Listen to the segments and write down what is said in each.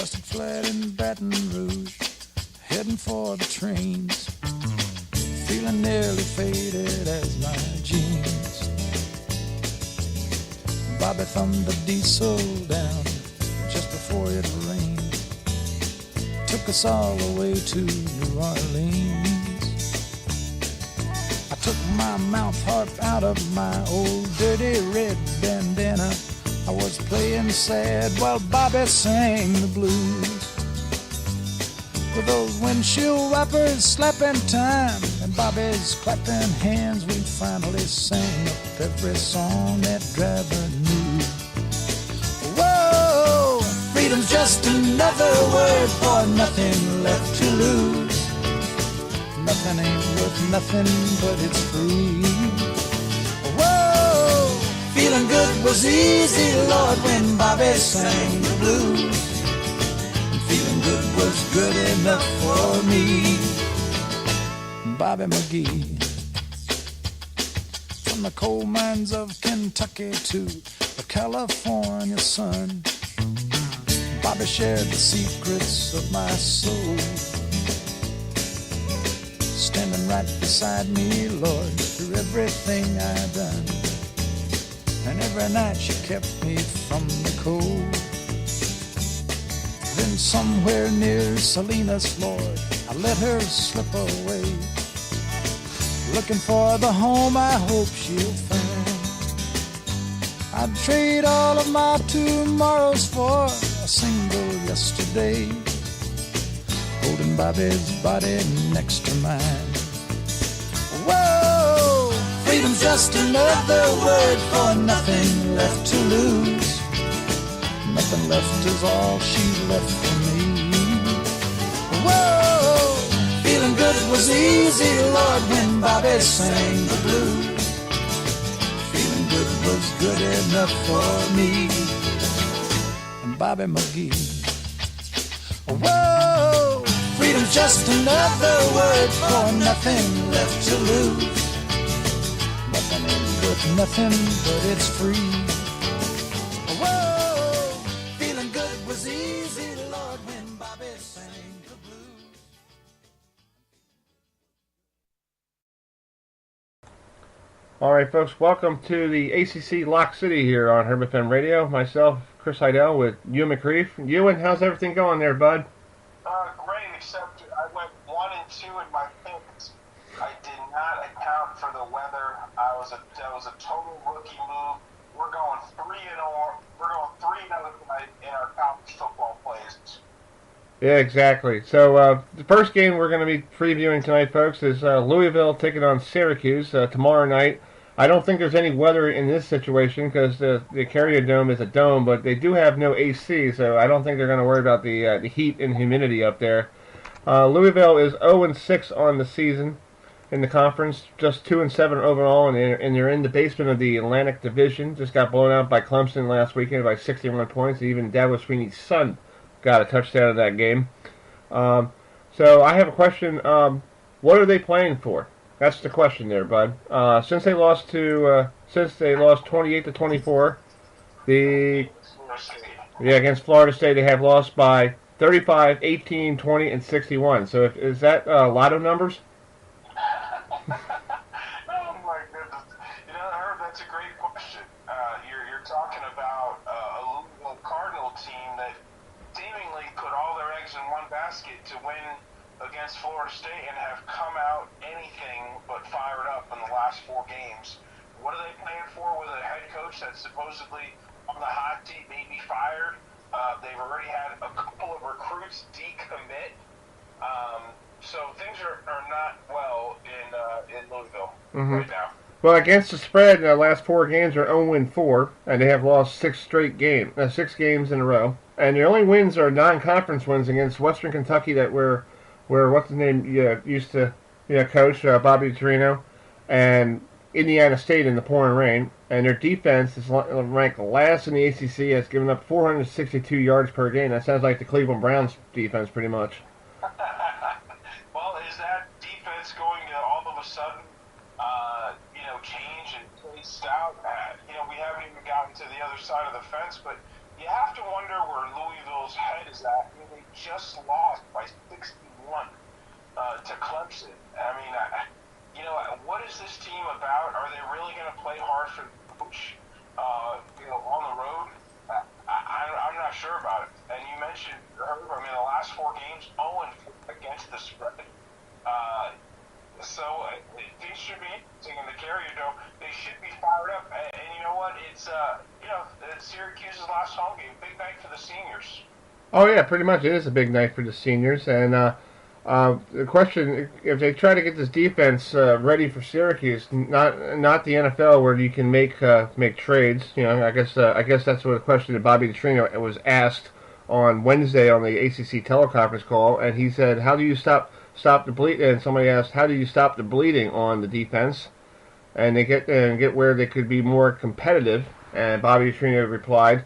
busted flat in Baton Rouge, heading for the trains, feeling nearly faded as my jeans. Bobby thumbed the diesel down just before it rained, took us all the way to New Orleans. I took my mouth harp out of my old dirty red bandana. I was playing sad while Bobby sang the blues. With those windshield wipers slapping time and Bobby's clapping hands, we finally sang up every song that driver knew. Whoa, freedom's just another word for nothing left to lose. Nothing ain't worth nothing, but it's free. Whoa, feeling good was easy, Lord, when Bobby sang the blues. Feeling good was good enough for me. Bobby McGee. From the coal mines of Kentucky to the California sun, Bobby shared the secrets of my soul. Standing right beside me, Lord, through everything I've done. And every night she kept me from the cold. Then somewhere near Salinas, Lord, I let her slip away, looking for the home I hope she'll find. I'd trade all of my tomorrows for a single yesterday, holding Bobby's body next to mine. Whoa, freedom's just another word for nothing left to lose. Nothing left is all she left for me. Whoa, feeling good was easy, Lord, when Bobby sang the blues. Feeling good was good enough for me. And Bobby McGee. Whoa, freedom's just another word for nothing left to lose. Nothing ain't worth nothing, but it's free. All right, folks, welcome to the ACC Lock City here on HerbFM Radio. Myself, Chris Heidel, with Ewan McCreef. Ewan, how's everything going there, bud? Great, except I went 1-2 in my picks. I did not account for the weather. That was a total rookie move. We're going 3-0. We're going 3-0 tonight in our college football plays. Yeah, exactly. So the first game we're going to be previewing tonight, folks, is Louisville taking on Syracuse tomorrow night. I don't think there's any weather in this situation because the Carrier Dome is a dome, but they do have no AC, so I don't think they're going to worry about the heat and humidity up there. Louisville is 0-6 on the season in the conference, just 2-7 overall, and they're in the basement of the Atlantic Division. Just got blown out by Clemson last weekend by 61 points. Even Dabo Sweeney's son got a touchdown in that game. So I have a question. What are they playing for? That's the question there, bud. Since they lost 28-24, against Florida State, they have lost by 35, 18, 20, and 61. So is that a lot of numbers? Oh my goodness! Herb, that's a great question. You're talking about a Louisville Cardinal team that seemingly put all their eggs in one basket to win against Florida State and have come out anything but fired up in the last 4 games. What are they playing for with a head coach that's supposedly on the hot seat, maybe fired? They've already had a couple of recruits decommit. So things are not well in Louisville right now. Well, against the spread, the last 4 games are 0-4, and they have lost 6 games in a row. And their only wins are non-conference wins against Western Kentucky that where what's his name used to coach, Bobby Torino, and Indiana State in the pouring rain. And their defense is ranked last in the ACC. Has given up 462 yards per game. That sounds like the Cleveland Browns defense, pretty much. Well, is that defense going to all of a sudden, change and play stout? We haven't even gotten to the other side of the fence, but you have to wonder where Louisville's head is at. I mean, they just lost by 61 to Clemson. I mean, what is this team about? Are they really going to play hard for the coach, on the road? I'm not sure about it. And you mentioned Herb. I mean, the last 4 games, 0 against the spread. So things should be interesting in the Carrier Dome. They should be fired up. And you know what? It's Syracuse's last home game. Big night for the seniors. Oh yeah, pretty much. It is a big night for the seniors, and the question: if they try to get this defense ready for Syracuse, not the NFL where you can make trades. I guess that's what the question that Bobby Petrino was asked on Wednesday on the ACC teleconference call, and he said, "How do you stop the bleed?" And somebody asked, "How do you stop the bleeding on the defense?" And they get where they could be more competitive. And Bobby Petrino replied,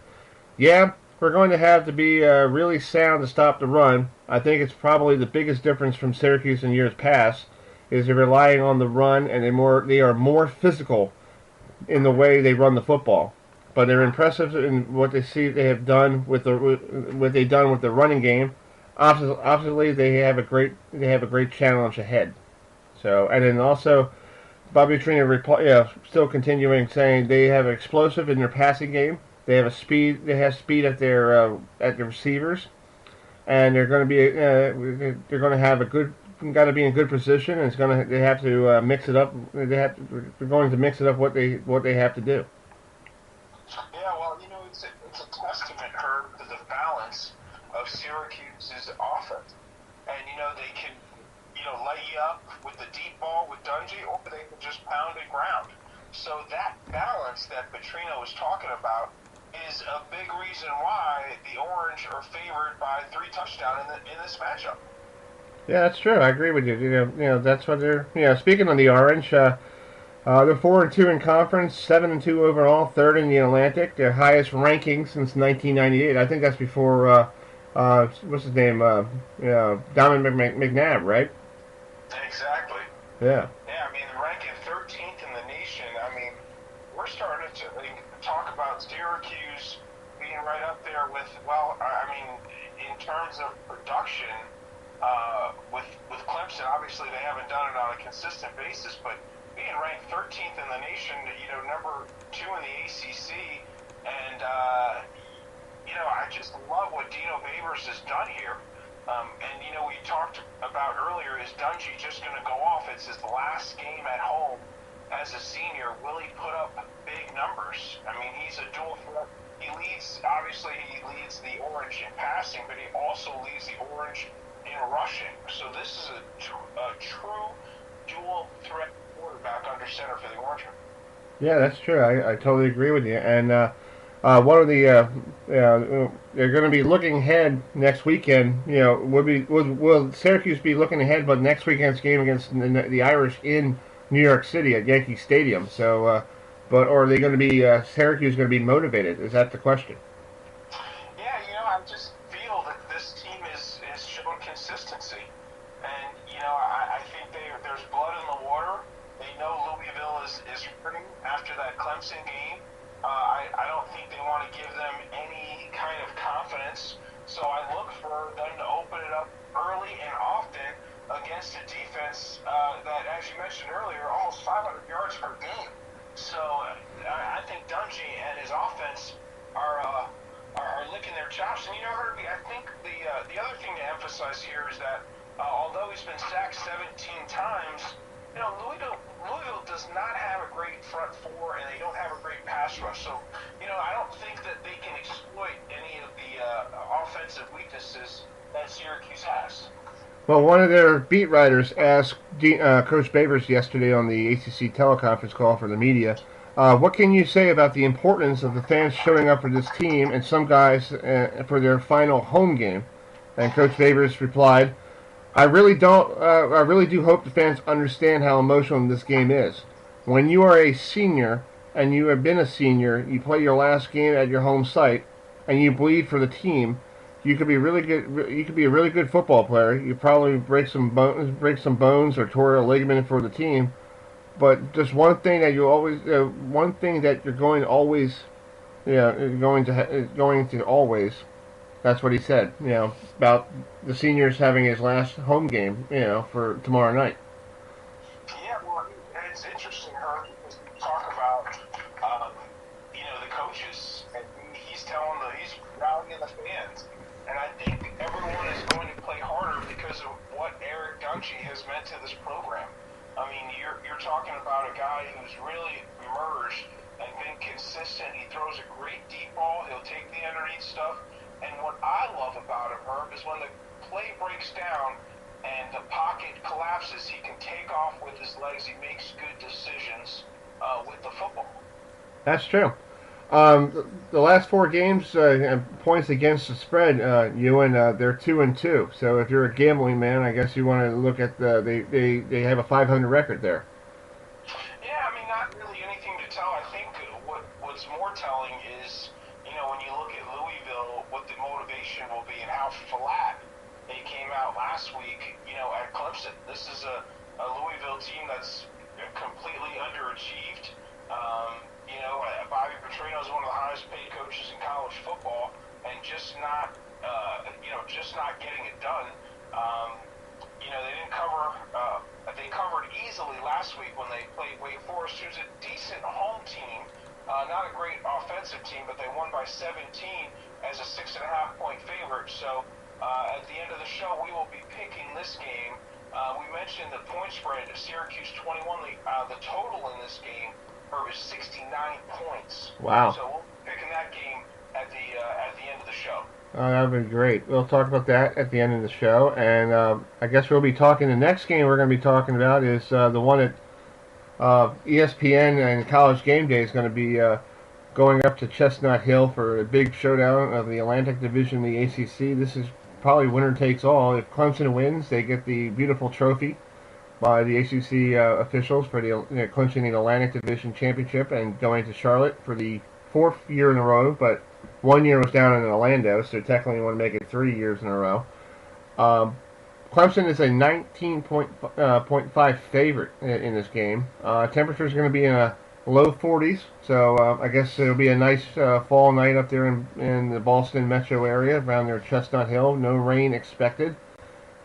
"Yeah, we're going to have to be really sound to stop the run. I think it's probably the biggest difference from Syracuse in years past is they're relying on the run, and they are more physical in the way they run the football. But they're impressive in what they have done with what they've done with the running game. Obviously, they have a great challenge ahead." So, and then also Bobby Petrino still continuing saying they have explosive in their passing game. They have speed at their receivers, and they're going to be got to be in good position, and they have to mix it up. They're going to mix it up what they have to do. Yeah, well, it's a testament, Herb, to the balance of Syracuse's offense, and they can lay you up with the deep ball with Dungy, or they can just pound the ground. So that balance that Petrino was talking about is a big reason why the Orange are favored by 3 touchdowns in this matchup. Yeah, that's true. I agree with you. That's what they're. Speaking of the Orange, they're 4-2 in conference, 7-2 overall, third in the Atlantic, their highest ranking since 1998. I think that's before what's his name? Diamond McNabb, right? Exactly. Yeah. Yeah, I mean, ranking 13th in the nation. I mean, we're starting to talk about Syracuse being right up there with, in terms of production, with Clemson. Obviously, they haven't done it on a consistent basis, but being ranked 13th in the nation, number 2 in the ACC, and I just love what Dino Babers has done here. We talked about earlier, is Dungy just going to go off? It's his last game at home as a senior. Will he put up big numbers? I mean, he's a dual threat. He leads the Orange in passing, but he also leads the Orange in rushing. So this is a true dual threat quarterback under center for the Orange. Yeah, that's true. I totally agree with you. And one of the they're going to be looking ahead next weekend. Will Syracuse be looking ahead? But next weekend's game against the Irish in New York City at Yankee Stadium. So, or are they going to be Syracuse going to be motivated? Is that the question? Yeah, I just feel that this team is showing consistency, and I think there's blood in the water. They know Louisville is hurting after that Clemson game. I don't think they want to give them any kind of confidence, so I look for them to open it up early and often against a defense that, as you mentioned earlier, almost 500 yards per game. So I think Dungy and his offense are licking their chops. And Herbie, I think the other thing to emphasize here is that although he's been sacked 17 times, Louisville does not have a great front four, and they don't have a great pass rush. So, I don't think that they can exploit any of the offensive weaknesses that Syracuse has. Well, one of their beat writers asked Coach Babers yesterday on the ACC teleconference call for the media, what can you say about the importance of the fans showing up for this team and some guys for their final home game? And Coach Babers replied, I really do hope the fans understand how emotional this game is. When you are a senior, and you have been a senior, you play your last game at your home site, and you bleed for the team, you could be really good. You could be a really good football player. You probably break some bones, or tore a ligament for the team. But just one thing that you're going to always going to always. That's what he said. About the seniors having his last home game. For tomorrow night. Yeah, well, and it's interesting, Herb, because we talk about, the coaches, and he's rallying the fans, and I think everyone is going to play harder because of what Eric Dungy has meant to this program. I mean, you're talking about a guy who's really emerged and been consistent. He throws a great deep ball. He'll take the underneath stuff. And what I love about him, Herb, is when the play breaks down and the pocket collapses, he can take off with his legs. He makes good decisions with the football. That's true. The last 4 games, points against the spread, they're 2-2. So if you're a gambling man, I guess you want to look at they have a 500 record there. Yeah, I mean, not really anything to tell. I think what's more telling is, when you look at Louisville, what the motivation will be and how flat they came out last week, at Clemson. This is a Louisville team that's completely underachieved. Bobby Petrino is one of the highest paid coaches in college football, and just not getting it done. They didn't cover. They covered easily last week when they played Wake Forest, who's a decent home team. Not a great offensive team, but they won by 17 as a 6.5-point favorite. So at the end of the show, we will be picking this game. We mentioned the point spread, Syracuse 21. The total in this game is 69 points. Wow. So we'll be picking that game at the end of the show. That would be great. We'll talk about that at the end of the show. And I guess we'll be talking, the next game we're going to be talking about is the one at ESPN and College Game Day is going to be going up to Chestnut Hill for a big showdown of the Atlantic Division of the ACC. This is probably winner takes all. If Clemson wins, they get the beautiful trophy by the ACC officials for the clinching the Atlantic Division championship and going to Charlotte for the 4th year in a row. But 1 year was down in Orlando, so technically want to make it 3 years in a row. Clemson is a 19.5 favorite in this game. Temperature is going to be in a low 40s, so I guess it'll be a nice fall night up there in the Boston metro area around their Chestnut Hill. No rain expected.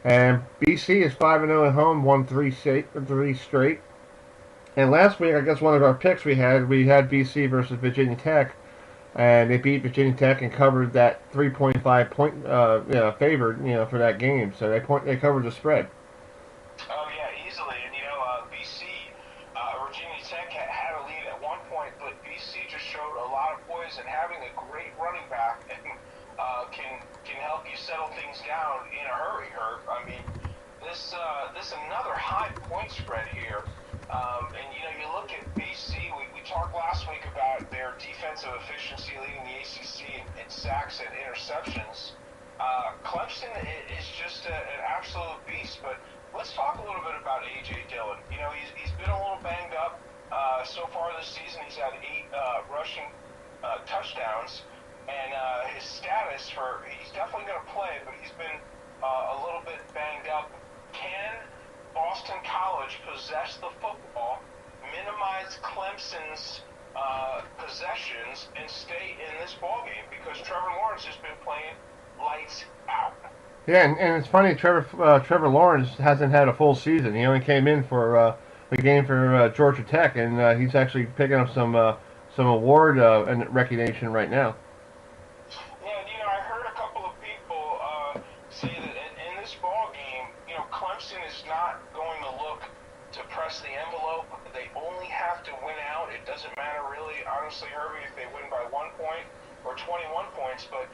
And BC is 5-0 at home, won 3 straight. And last week, I guess one of our picks we had BC versus Virginia Tech, and they beat Virginia Tech and covered that 3.5 point favored for that game. So they covered the spread. Oh yeah, easily. And BC, Virginia Tech had a lead at one point, but BC just showed a lot of poise, and having a great running back can help you settle things down in a hurry, Herb. I mean, this another high point spread here. And you look at BC. We talked last week about their defensive efficiency leading the ACC in sacks and interceptions. Clemson is just an absolute beast. But let's talk a little bit about A.J. Dillon. He's been a little banged up so far this season. He's had 8 rushing touchdowns, and his status he's definitely going to play, but he's been a little bit banged up. Can Boston College possess the football, minimize Clemson's possessions, and stay in this ballgame? Because Trevor Lawrence has been playing lights out. Yeah, and it's funny, Trevor Lawrence hasn't had a full season. He only came in for the game for Georgia Tech, and he's actually picking up some award and recognition right now. Yeah, I heard a couple of people say that in this ballgame, Clemson is not going to look to press the envelope. They only have to win out. It doesn't matter really, honestly, Herbie, if they win by 1 point or 21 points. But,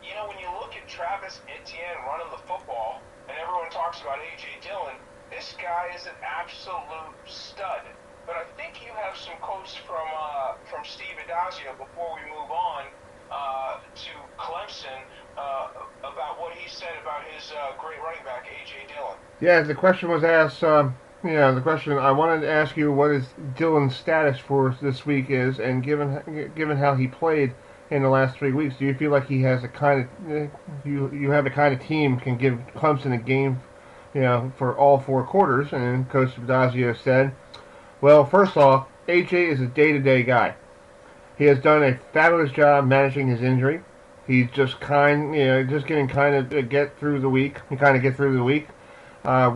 when you look at Travis Etienne running the football, and everyone talks about A.J. Dillon, this guy is an absolute stud. But I think you have some quotes from Steve Adazio before we move on to Clemson about what he said about his great running back, A.J. Dillon. Yeah, the question was asked, the question I wanted to ask you what is Dillon's status for this week is, and given how he played in the last 3 weeks, do you feel like he has a kind of, you have the kind of team can give Clemson a game, for all 4 quarters? And Coach Adazio said, well, first off, AJ is a day-to-day guy. He has done a fabulous job managing his injury. He's just just getting kind of get through the week. He kind of get through the week.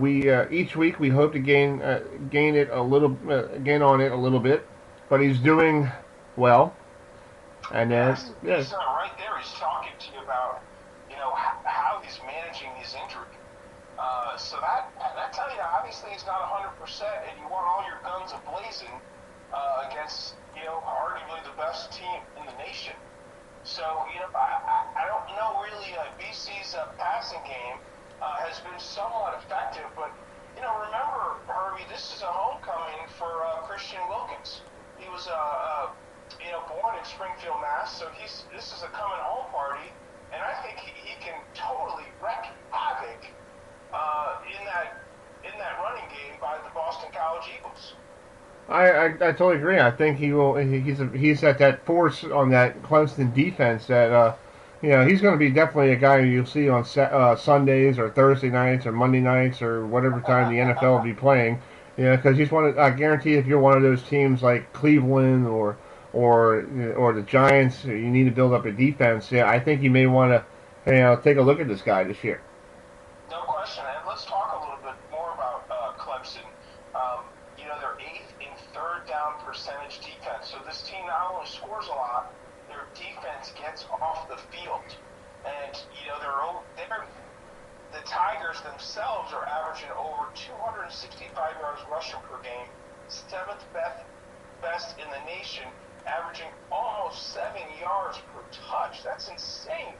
We each week we hope to gain on it a little bit, but he's doing well. And Yes, yes, he's right there. He's talking to you about, how he's managing his injury. So that tell you, obviously he's not 100%, and you want all your guns ablazing against, arguably the best team in the nation. So, I don't know really. BC's passing game has been somewhat effective, but remember, Herbie, this is a homecoming for Christian Wilkins. He was born in Springfield, Mass. So this is a coming home party, and I think he can totally wreak havoc in that running game by the Boston College Eagles. I totally agree. I think he will. He's at that force on that Clemson defense that he's going to be definitely a guy you'll see on Sundays or Thursday nights or Monday nights or whatever time the NFL will be playing. Because he's one. I guarantee if you're one of those teams like Cleveland or the Giants, you need to build up a defense. Yeah, I think you may want to take a look at this guy this year. No question. And let's talk a little bit more about Clemson. They're 8th in third down percentage defense. So this team not only scores a lot, their defense gets off the field. And, the Tigers themselves are averaging over 265 yards rushing per game, 7th best in the nation, averaging almost 7 yards per touch. That's insane.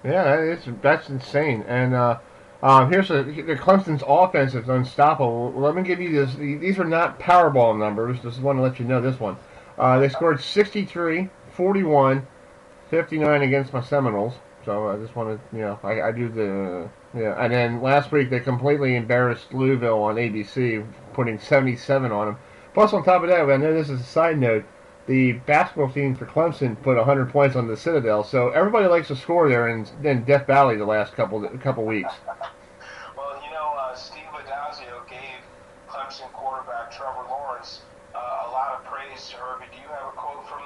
Yeah, that's insane. And the Clemson's offense is unstoppable. Let me give you this. These are not Powerball numbers. Just want to let you know this one. They scored 63, 41, 59 against my Seminoles. So I just want to, I do the, And then last week they completely embarrassed Louisville on ABC, putting 77 on them. Plus, on top of that, I know this is a side note, the basketball team for Clemson put 100 points on the Citadel. So everybody likes to score there in Death Valley the last couple weeks. Well, Steve Adazio gave Clemson quarterback Trevor Lawrence a lot of praise. Herbie, do you have a quote from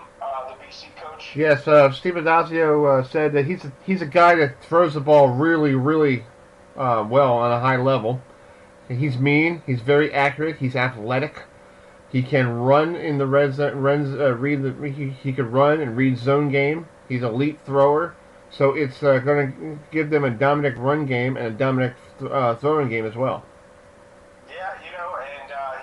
the BC coach? Yes, Steve Adazio said that he's a guy that throws the ball really, really well on a high level. He's mean. He's very accurate. He's athletic. He can run in the he could run and read zone game. He's an elite thrower. So it's going to give them a dominant run game and a dominant throwing game as well. Yeah, and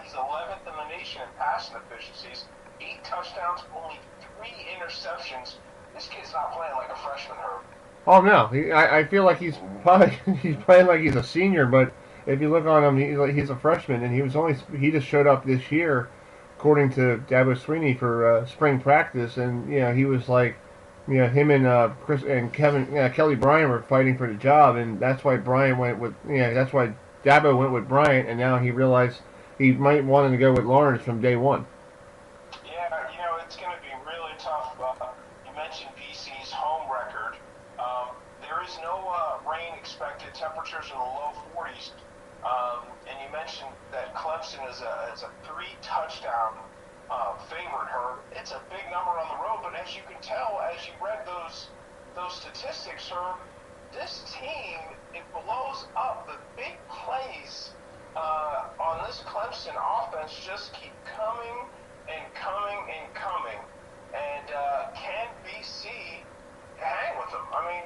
he's 11th in the nation in passing efficiencies. 8 touchdowns, only 3 interceptions. This kid's not playing like a freshman, Herb. Oh no, I feel like he's playing like he's a senior. But if you look on him, he's a freshman, and he just showed up this year, according to Dabo Sweeney, for spring practice, and he was like. Him and Chris and Kelly Bryant were fighting for the job, and that's why Bryant went with. That's why Dabo went with Bryant, and now he realized he might want to go with Lawrence from day one. Yeah, it's going to be really tough. You mentioned BC's home record. There is no rain expected. Temperatures in the low 40s, and you mentioned that Clemson is a 3-touchdown. Favorite her. It's a big number on the road, but as you can tell, as you read those statistics, this team, it blows up. The big plays on this Clemson offense just keep coming and coming and coming. And can BC hang with them? I mean,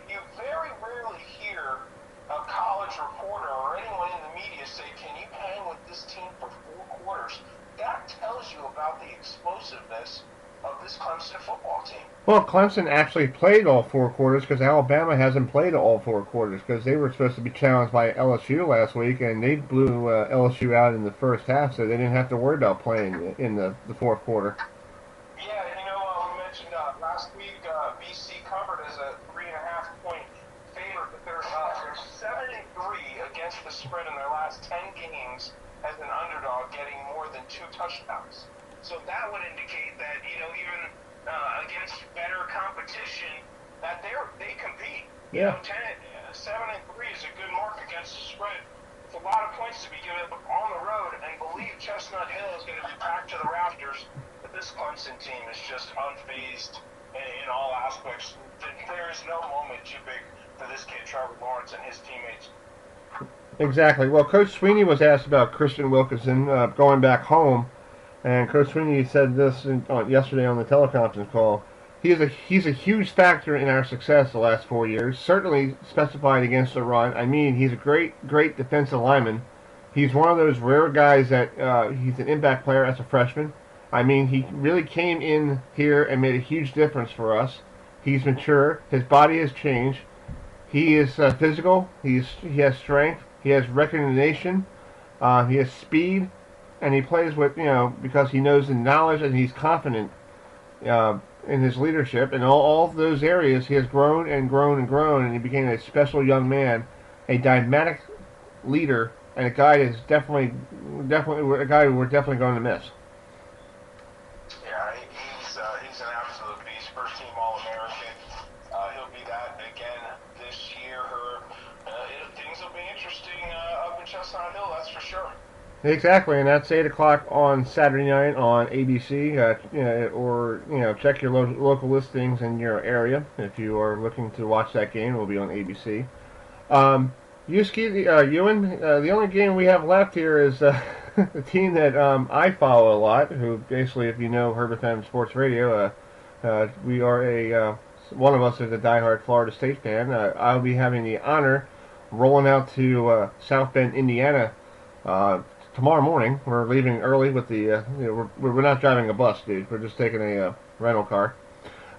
you very rarely hear a college reporter or anyone in the media say, "Can you hang with this team for 4 quarters?" That tells you about the explosiveness of this Clemson football team. Well, Clemson actually played all 4 quarters because Alabama hasn't played all 4 quarters because they were supposed to be challenged by LSU last week, and they blew LSU out in the first half, so they didn't have to worry about playing in the 4th quarter. Yeah, we mentioned last week BC covered as a 3.5-point favorite, but they're 7-3 against the spread in their last 10 games as an underdog, getting more than 2 touchdowns. So that would indicate that, even against better competition, that they compete. Yeah. 7-3 is a good mark against the spread. It's a lot of points to be given up on the road, and believe Chestnut Hill is going to be packed to the rafters. The this Clemson team is just unfazed in all aspects. There is no moment too big for this kid, Trevor Lawrence, and his teammates. Exactly. Well, Coach Sweeney was asked about Christian Wilkinson going back home, and Coach Sweeney said this yesterday on the teleconference call. He's a huge factor in our success the last 4 years. Certainly specified against the run. I mean, he's a great defensive lineman. He's one of those rare guys that he's an impact player as a freshman. I mean, he really came in here and made a huge difference for us. He's mature. His body has changed. He is physical. He has strength. He has recognition. He has speed, and he plays with because he knows the knowledge and he's confident in his leadership. In all of those areas, he has grown and grown and grown, and he became a special young man, a dynamic leader, and a guy that's definitely a guy we're definitely going to miss. Yeah, he's an absolute beast. First team All-American. He'll be that again this year. Things will be interesting up in Chestnut Hill, that's for sure. Exactly, and that's 8 o'clock on Saturday night on ABC. Or check your local listings in your area if you are looking to watch that game. It will be on ABC. Ewan, the only game we have left here is the team that I follow a lot. Who basically, if you know HerbFM Sports Radio, we are one of us is a diehard Florida State fan. I'll be having the honor rolling out to South Bend, Indiana. Tomorrow morning. We're leaving early with the. We're not driving a bus, dude. We're just taking a rental car.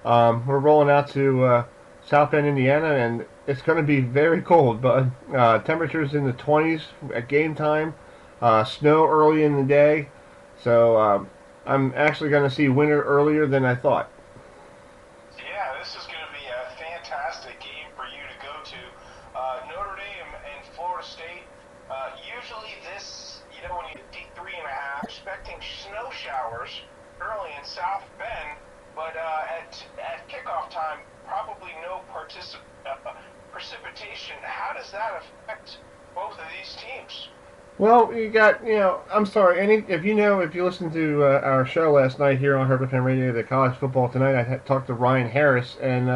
We're rolling out to South Bend, Indiana, and it's going to be very cold. But temperatures in the 20s at game time. Snow early in the day. So I'm actually going to see winter earlier than I thought. Yeah, this is going to be a fantastic game for you to go to. Notre Dame and Florida State. Usually this. When you get D3.5, expecting snow showers early in South Bend, but at kickoff time, probably no precipitation. How does that affect both of these teams? Well, you got, I'm sorry, if you listened to our show last night here on HerbFM Radio, the College Football Tonight, I talked to Ryan Harris, and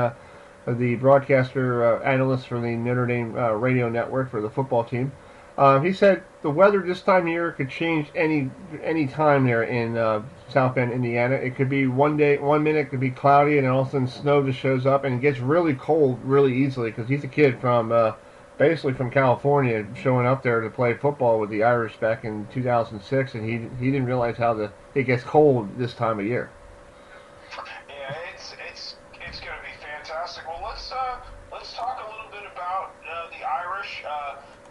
the broadcaster analyst for the Notre Dame radio network for the football team. He said the weather this time of year could change any time there in South Bend, Indiana. It could be one minute it could be cloudy, and then all of a sudden snow just shows up, and it gets really cold really easily because he's a kid from basically from California showing up there to play football with the Irish back in 2006, and he didn't realize how it gets cold this time of year. Yeah, it's going to be fantastic. Well, let's talk a little bit about the Irish.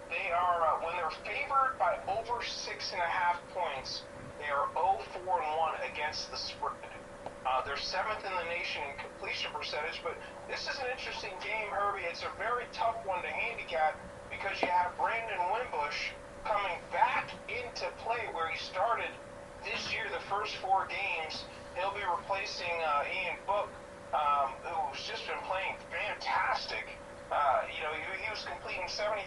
They are, when they're favored by over 6.5 points, they are 0-4-1 against the spread. They're 7th in the nation in completion percentage, but this is an interesting game, Herbie. It's a very tough one to handicap because you have Brandon Wimbush coming back into play where he started this year, the first 4 games. He'll be replacing Ian Book, who's just been playing fantastic. He was completing 75%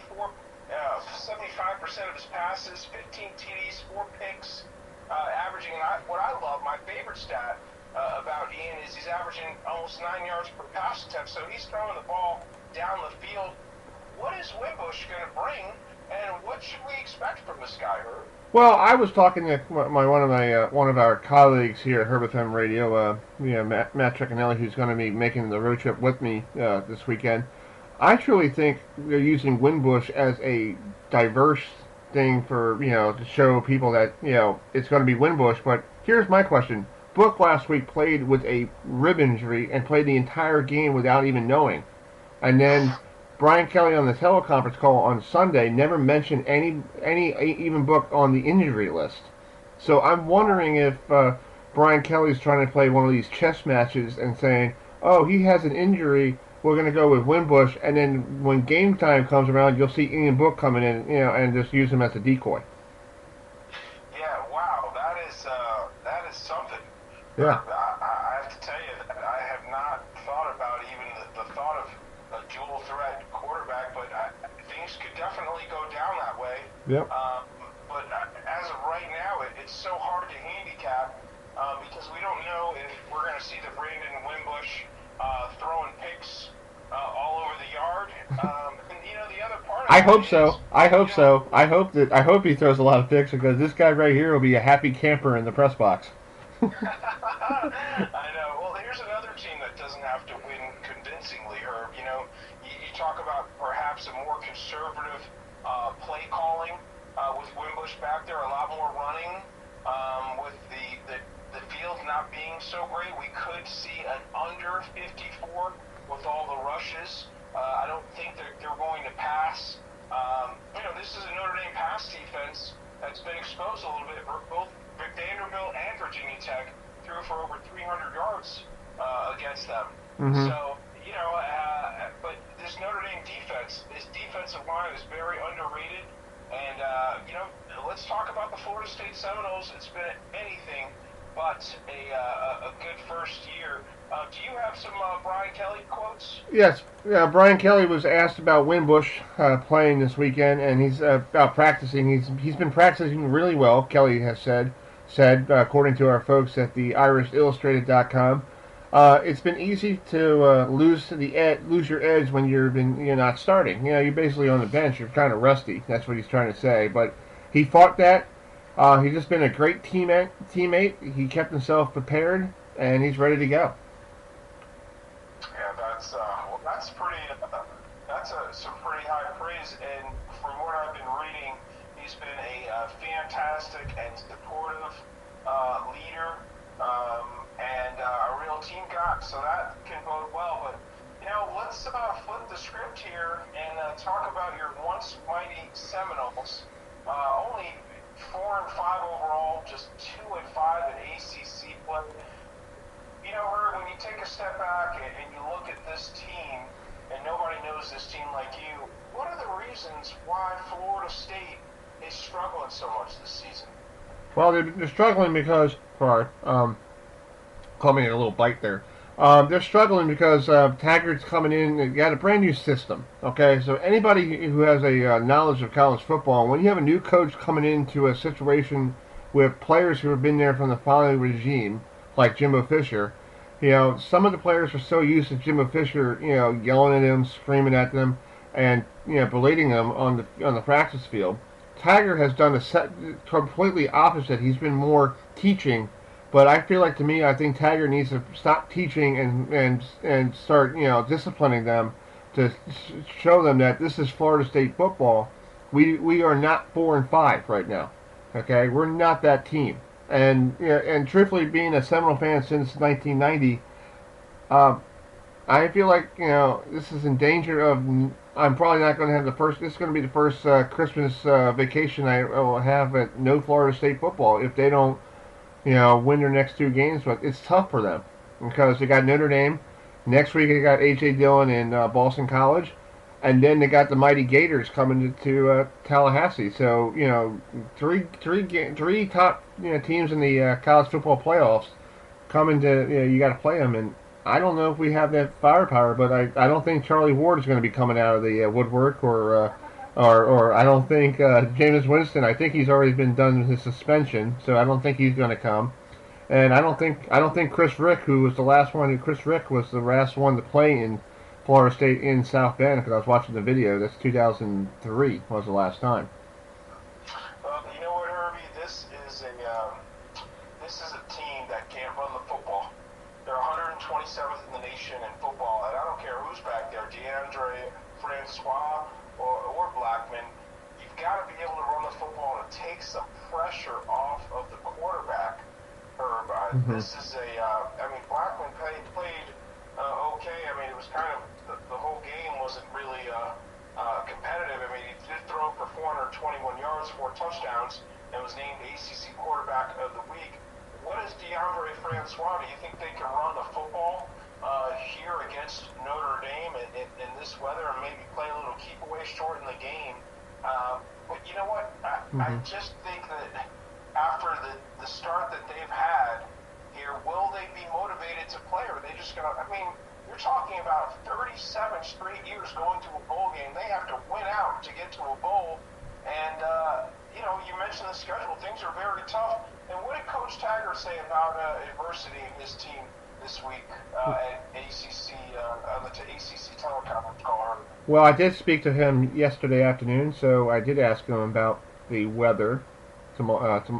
of his passes, 15 TDs, 4 picks, averaging, what I love, my favorite stat about Ian is he's averaging almost 9 yards per pass attempt, so he's throwing the ball down the field. What is Wimbush going to bring, and what should we expect from this guy, Herb? Well, I was talking to one of our colleagues here at HerbFM Radio, Matt Trecanelli, who's going to be making the road trip with me this weekend. I truly think they're using Wimbush as a diverse thing for, to show people that, it's going to be Wimbush. But here's my question. Book last week played with a rib injury and played the entire game without even knowing. And then Brian Kelly on the teleconference call on Sunday never mentioned any even Book on the injury list. So I'm wondering if Brian Kelly's trying to play one of these chess matches and saying, oh, he has an injury, we're going to go with Wimbush, and then when game time comes around, you'll see Ian Book coming in, and just use him as a decoy. Yeah, wow, that is something. Yeah. I have to tell you that I have not thought about even the thought of a dual threat quarterback, but things could definitely go down that way. Yep. But as of right now, it's so hard to handicap because we don't to see the Brandon Wimbush throwing picks all over the yard. And the other part of I hope it so. is, I hope so. I hope he throws a lot of picks because this guy right here will be a happy camper in the press box. I know. Well, here's another team that doesn't have to win convincingly, Herb. You talk about perhaps a more conservative play calling with Wimbush back there, a lot more running. With the field not being so great, we could see an under 54 with all the rushes. I don't think they're going to pass. This is a Notre Dame pass defense that's been exposed a little bit. Both Vanderbilt and Virginia Tech threw for over 300 yards against them. Mm-hmm. So, but this Notre Dame defense, this defensive line is very underrated. And, let's talk about the Florida State Seminoles. It's been anything but a good first year. Do you have some Brian Kelly quotes? Yes. Brian Kelly was asked about Wimbush playing this weekend, and he's about practicing. He's been practicing really well, Kelly has said according to our folks at the IrishIllustrated.com. It's been easy to lose your edge when you're not starting. You're basically on the bench. You're kind of rusty. That's what he's trying to say. But he fought that. He's just been a great teammate. He kept himself prepared, and he's ready to go. Yeah, that's pretty. That's some pretty high praise. And from what I've been reading, he's been a fantastic and supportive leader. And a real team guy, so that can bode well. But let's flip the script here and talk about your once mighty Seminoles. Only 4-5 overall, just 2-5 in ACC play. Herb, when you take a step back and you look at this team, and nobody knows this team like you, what are the reasons why Florida State is struggling so much this season? Well, they're struggling because call me a little bite there. They're struggling because Taggart's coming in. They got a brand new system. Okay, so anybody who has a knowledge of college football, when you have a new coach coming into a situation with players who have been there from the following regime, like Jimbo Fisher, some of the players are so used to Jimbo Fisher, yelling at them, screaming at them, and berating them on the practice field. Taggart has done completely opposite. He's been more teaching. But I feel like, I think Taggart needs to stop teaching and start, disciplining them to show them that this is Florida State football. We are not 4-5 right now. Okay, we're not that team. And truthfully, being a Seminole fan since 1990, I feel like this is in danger of. I'm probably not going to have the first. This is going to be the first Christmas vacation I will have at no Florida State football if they don't. Win their next two games, but it's tough for them because they got Notre Dame. Next week they got A.J. Dillon in Boston College, and then they got the mighty Gators coming to Tallahassee. So three top teams in the college football playoffs coming to you got to play them, and I don't know if we have that firepower, but I don't think Charlie Ward is going to be coming out of the woodwork or I don't think Jameis Winston. I think he's already been done with his suspension, so I don't think he's going to come. And I don't think Chris Rick, who was the last one. Chris Rick was the last one to play in Florida State in South Bend because I was watching the video. That's 2003 was the last time. Well, you know what, Herbie? This is a team that can't run the football. They're 127th in the nation in football, and I don't care who's back there, DeAndre, Francois, or Blackman. You've got to be able to run the football and take some pressure off of the quarterback. Herb, This is Blackman played okay. It was kind of the whole game wasn't really competitive. He did throw for 421 yards, 4 touchdowns, and was named ACC Quarterback of the Week. What is DeAndre Francois? Do you think they can run the football here against Notre Dame in this weather and maybe play a little keep away, shorten the game? But you know what? I just think that after the start that they've had here, will they be motivated to play, or are they just going to, you're talking about 37 straight years going to a bowl game. They have to win out to get to a bowl. And, you mentioned the schedule. Things are very tough. And what did Coach Taggart say about adversity in his team this week at ACC on the ACC teleconference call. Well, I did speak to him yesterday afternoon, so I did ask him about the weather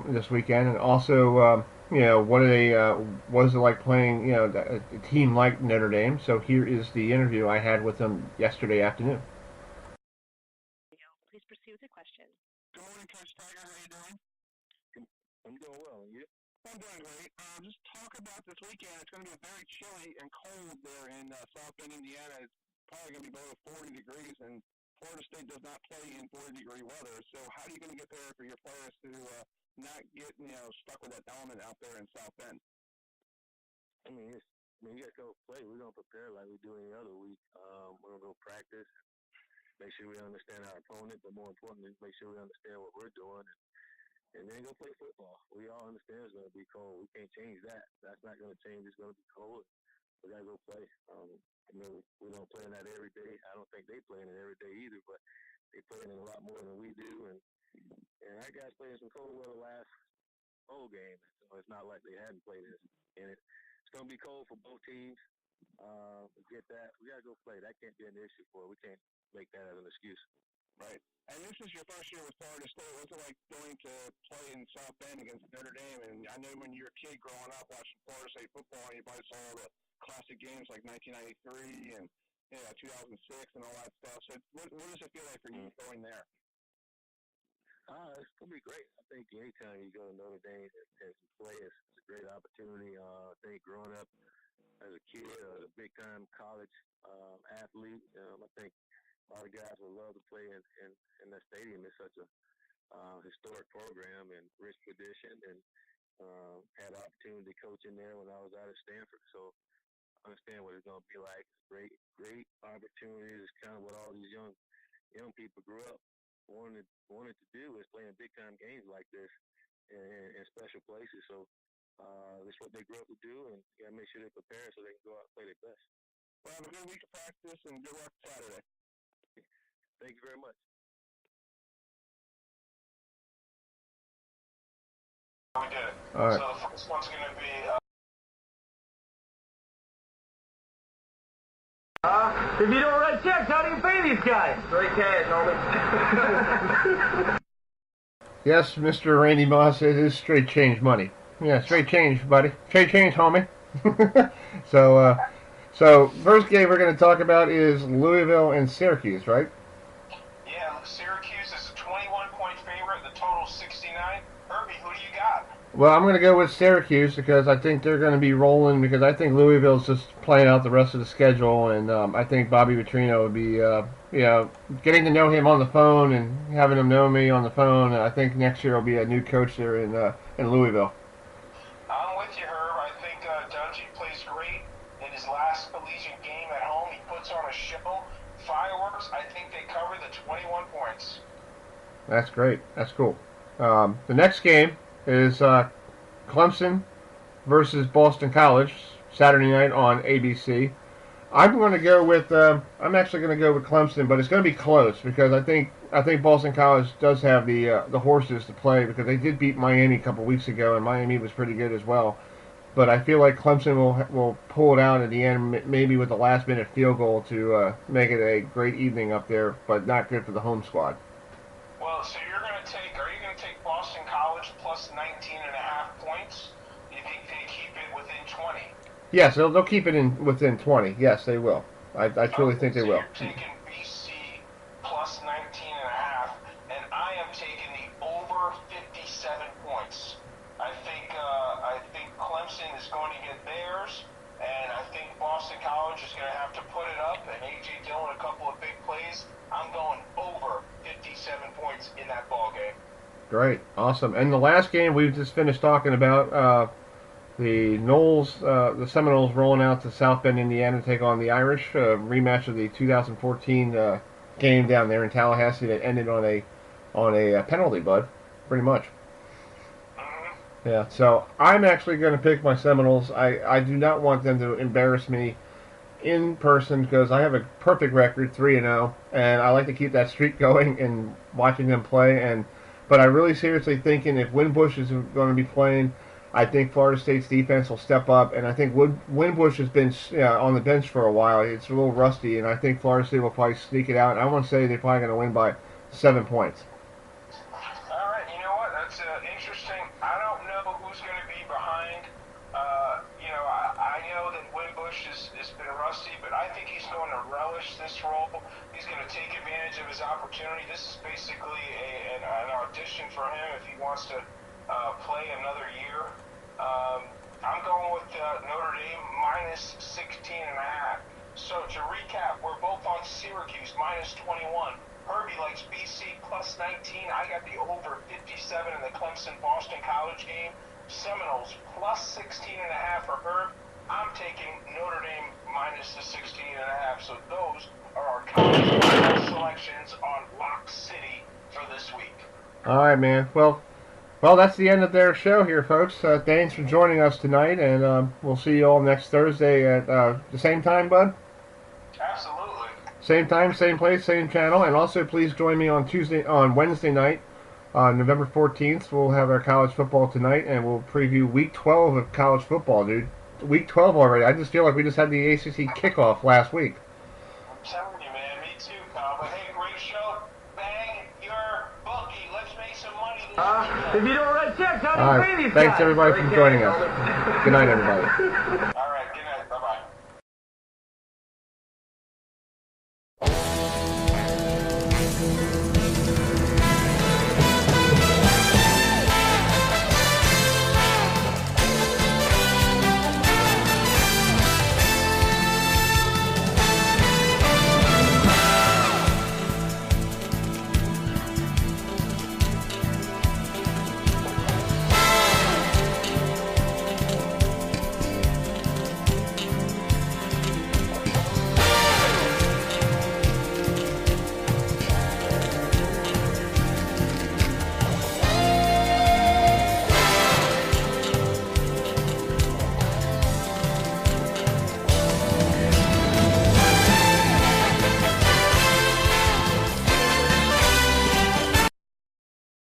this weekend, and also, what is it like playing, a team like Notre Dame? So here is the interview I had with him yesterday afternoon. Please proceed with the question. Good morning, Coach Tiger. How you doing? I'm doing well, and you? I'm doing great. Just talk about this weekend. It's going to be very chilly and cold there in South Bend, Indiana. It's probably going to be below 40 degrees, and Florida State does not play in 40-degree weather. So how are you going to get there for your players to not get stuck with that element out there in South Bend? I mean, you got to go play. We're going to prepare like we do any other week. We're going to go practice, make sure we understand our opponent, but more importantly, make sure we understand what we're doing, and then go play football. We all understand it's going to be cold. We can't change that. That's not going to change. It's going to be cold. We got to go play. We don't play in that every day. I don't think they play in it every day either, but they play in it a lot more than we do. And our guys played in some cold weather last bowl game, so it's not like they hadn't played in it. It's going to be cold for both teams. We get that. We got to go play. That can't be an issue for us. We can't make that as an excuse. Right. And this is your first year with Florida State. What's it like going to play in South Bend against Notre Dame? And I know when you were a kid growing up watching Florida State football, you probably saw all the classic games like 1993 and 2006 and all that stuff. So what does it feel like for you going there? It's going to be great. I think anytime you go to Notre Dame and play, it's a great opportunity. I think growing up as a kid, a big-time college athlete, I think a lot of guys would love to play in that stadium. It's such a historic program and rich tradition, and had the opportunity coaching there when I was out at Stanford. So I understand what it's going to be like. Great opportunities. It's kind of what all these young people grew up wanted to do, is playing big time games like this in special places. So that's what they grew up to do, and you got to make sure they prepare so they can go out and play their best. Well, have a good week of practice and good luck Saturday. Thank you very much. We did it. All right. So the first one's going to be. If you don't write checks, how do you pay these guys? Straight cash, homie. Yes, Mr. Randy Moss, it is straight change money. Yeah, straight change, buddy. Straight change, homie. So first game we're going to talk about is Louisville and Syracuse, right? Yeah, Syracuse is a 21-point favorite. The total's 69. Herbie, who do you got? Well, I'm going to go with Syracuse because I think they're going to be rolling, because I think Louisville's just playing out the rest of the schedule, and I think Bobby Petrino would be, getting to know him on the phone and having him know me on the phone. I think next year will be a new coach there in Louisville. I'm with you, Herb. I think Dungy plays great in his last collegiate game at home. He puts on a show. Fireworks. I think they cover the 21 points. That's great. That's cool. The next game is Clemson versus Boston College, Saturday night on ABC. I'm actually going to go with Clemson, but it's going to be close because I think Boston College does have the horses to play, because they did beat Miami a couple weeks ago, and Miami was pretty good as well. But I feel like Clemson will pull it out at the end, maybe with a last-minute field goal to make it a great evening up there, but not good for the home squad. Well, so are you going to take Boston College plus 19.5 points? Do you think they keep it within 20? Yes, they'll keep it within 20. Yes, they will. I truly think they will. You're taking BC plus 19.5, and I am taking the over 57 points. I think Clemson is going to get theirs, and I think Boston College is going to have to put it up, and A.J. Dillon a couple of big plays. I'm going over 57 points in that ball game. Great. Awesome. And the last game we just finished talking about, the Seminoles rolling out to South Bend, Indiana to take on the Irish, rematch of the 2014 game down there in Tallahassee that ended on a penalty, bud, pretty much. Yeah, so I'm actually going to pick my Seminoles. I do not want them to embarrass me in person, because I have a perfect record, 3-0, and I like to keep that streak going and watching them play. But I really seriously thinking if Winbush is going to be playing, I think Florida State's defense will step up, and I think Winbush has been on the bench for a while. It's a little rusty, and I think Florida State will probably sneak it out. And I want to say they're probably going to win by 7 points. All right, you know what? That's interesting. I don't know who's going to be behind. I know that Winbush has been rusty, but I think he's going to relish this role. He's going to take advantage of his opportunity. This is basically an audition for him if he wants to play another year. I'm going with Notre Dame minus 16.5. So to recap, we're both on Syracuse minus 21. Herbie likes BC plus 19. I got the over 57 in the Clemson Boston College game. Seminoles plus 16.5 for Herb. I'm taking Notre Dame minus the 16.5. So those are our college football selections on Lock City for this week. All right, man. Well, that's the end of their show here, folks. Thanks for joining us tonight, and we'll see you all next Thursday at the same time, bud? Absolutely. Same time, same place, same channel. And also, please join me on Wednesday night, November 14th. We'll have our college football tonight, and we'll preview Week 12 of college football, dude. Week 12 already. I just feel like we just had the ACC kickoff last week. I'm telling you, man. Me too, pal. But hey, great show. Bang your bookie. Let's make some money this week. If you don't write checks, how do All you right. pay these Thanks, guys? everybody, for joining us. Good night, everybody.